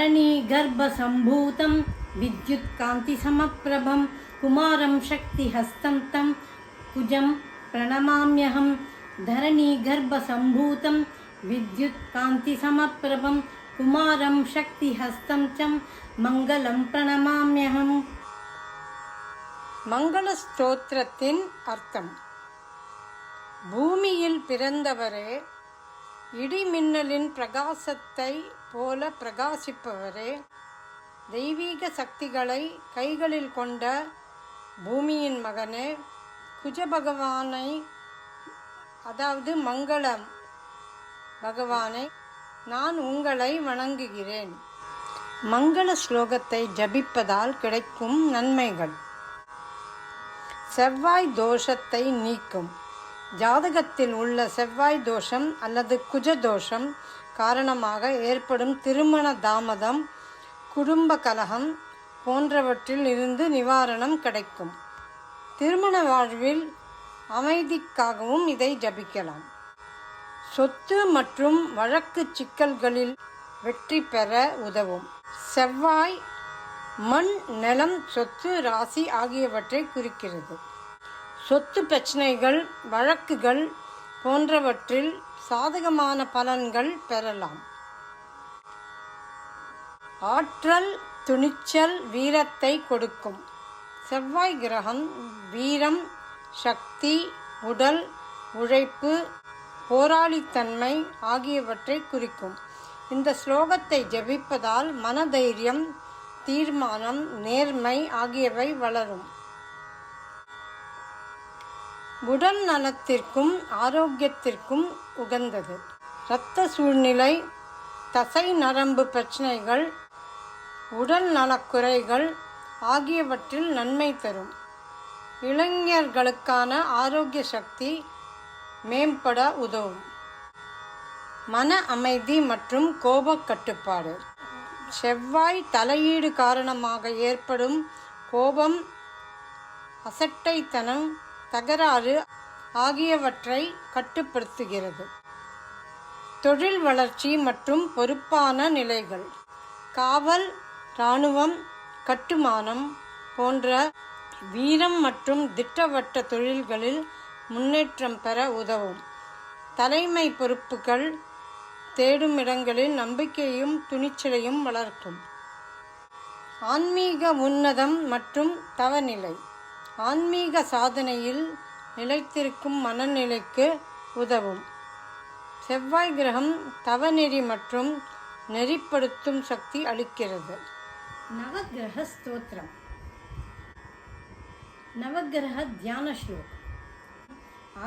धरणी गर्भसम्भूतं विद्युत्कान्तिसमप्रभं कुमारं शक्तिहस्तं तं कुजं प्रणमाम्यहं धरणी गर्भसम्भूतं विद्युत्कान्तिसमप्रभं कुमारं शक्तिहस्तं च मङ्गलं प्रणमाम्यहं. மங்கள ஸ்தோத்திரத்தின் அர்த்தம். பூமியில் பிறந்தவரே, இடிமின்னலின் பிரகாசத்தை போல பிரகாசிப்பவரே, தெய்வீக சக்திகளை கைகளில் கொண்ட பூமியின் மகனே, குஜ பகவானை அதாவது மங்களம் பகவானை நான் உங்களை வணங்குகிறேன். மங்கள ஸ்லோகத்தை ஜபிப்பதால் கிடைக்கும் நன்மைகள். செவ்வாய் தோஷத்தை நீக்கும். ஜாதகத்தில் உள்ள செவ்வாய் தோஷம் அல்லது குஜ தோஷம் காரணமாக ஏற்படும் திருமண தாமதம், குடும்ப கலகம் போன்றவற்றில் இருந்து நிவாரணம் கிடைக்கும். திருமண வாழ்வில் அமைதிக்காகவும் இதை ஜபிக்கலாம். சொத்து மற்றும் வழக்கு சிக்கல்களில் வெற்றி பெற உதவும். செவ்வாய் மண், நிலம், சொத்து, ராசி ஆகியவற்றை குறிக்கிறது. சொத்து பிரச்சனைகள், வழக்குகள் போன்றவற்றில் சாதகமான பலன்கள் பெறலாம். ஆற்றல், துணிச்சல், வீரத்தை கொடுக்கும். செவ்வாய் கிரகம் வீரம், சக்தி, உடல் உழைப்பு, போராளித்தன்மை ஆகியவற்றை குறிக்கும். இந்த ஸ்லோகத்தை ஜபிப்பதால் மனதைரியம், தீர்மானம், நேர்மை ஆகியவை வளரும். உடல் நலத்திற்கும் ஆரோக்கியத்திற்கும் உகந்தது. இரத்த சூழ்நிலை, தசை நரம்பு பிரச்சனைகள், உடல் நலக்குறைகள் ஆகியவற்றில் நன்மை தரும். இளைஞர்களுக்கான ஆரோக்கிய சக்தி மேம்பட உதவும். மன அமைதி மற்றும் கோப கட்டுப்பாடு. செவ்வாய் தலையீடு காரணமாக ஏற்படும் கோபம், அசட்டைத்தனம், தகராறு ஆகியவற்றை கட்டுப்படுத்துகிறது. தொழில் வளர்ச்சி மற்றும் பொறுப்பான நிலைகள். காவல், இராணுவம், கட்டுமானம் போன்ற வீரம் மற்றும் திட்டவட்ட தொழில்களில் முன்னேற்றம் பெற உதவும். தலைமை பொறுப்புகள் தேடும் இடங்களில் நம்பிக்கையும் துணிச்சலையும் வளர்க்கும். ஆன்மீக உன்னதம் மற்றும் தவநிலை. ஆன்மீக சாதனையில் நிலைத்திருக்கும் மனநிலைக்கு உதவும். செவ்வாய் கிரகம் தவநெறி மற்றும் நெறிப்படுத்தும் சக்தி அளிக்கிறது. நவகிரக ஸ்தோத்திரம். நவகிரக தியான ஸ்லோகம்.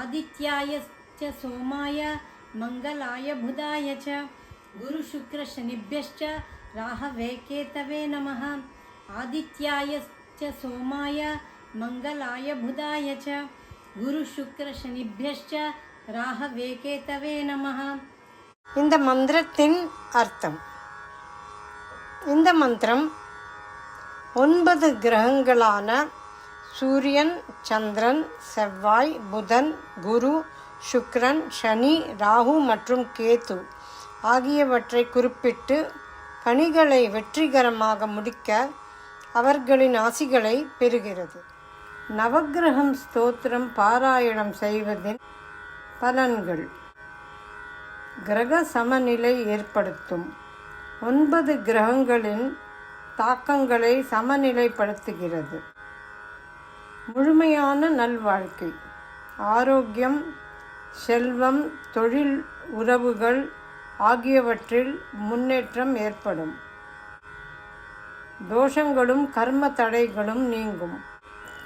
ஆதித்யாய ச சோமாய மங்களாய புதாய ச குரு சுக்ர சனிभ्यश्च ராஹவே கேதவே நமः. ஆதித்யாய ச சோமாய மங்களாய புதாய ச குரு சுக்ர சனிभ्यश्च ராஹவே கேதவே நமः. இந்த மந்திரத்தின் அர்த்தம். இந்த மந்திரம் 9 கிரகங்களான சூரியன், சந்திரன், செவ்வாய், புதன், குரு, சுக்கிரன், சனி, ராகு மற்றும் கேது ஆகியவற்றை குறிப்பிட்டு பணிகளை வெற்றிகரமாக முடிக்க அவர்களின் ஆசிகளை பெறுகிறது. நவகிரகம் ஸ்தோத்திரம் பாராயணம் செய்வதின் பலன்கள். கிரக சமநிலை ஏற்படுத்தும். 9 கிரகங்களின் தாக்கங்களை சமநிலைப்படுத்துகிறது. முழுமையான நல்வாழ்க்கை, ஆரோக்கியம், செல்வம், தொழில், உறவுகள் ஆகியவற்றில் முன்னேற்றம் ஏற்படும். தோஷங்களும் கர்ம தடைகளும் நீங்கும்.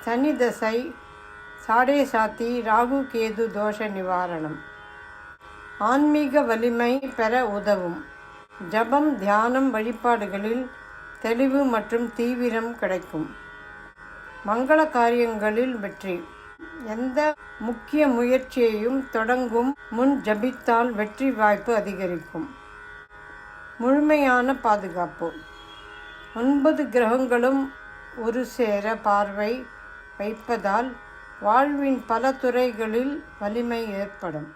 சனி தசை, சாடே சாத்தி, ராகு கேது தோஷ நிவாரணம். ஆன்மீக வலிமை பெற உதவும். ஜபம், தியானம், வழிபாடுகளில் தெளிவு மற்றும் தீவிரம் கிடைக்கும். மங்கள காரியங்களில் வெற்றி. எந்த முக்கிய முயற்சியையும் தொடங்கும் முன் ஜபித்தால் வெற்றி வாய்ப்பு அதிகரிக்கும். முழுமையான பாதுகாப்பு. 9 கிரகங்களும் ஒரு சேர பார்வை வைப்பதால் வாழ்வின் பல துறைகளில் வலிமை ஏற்படும்.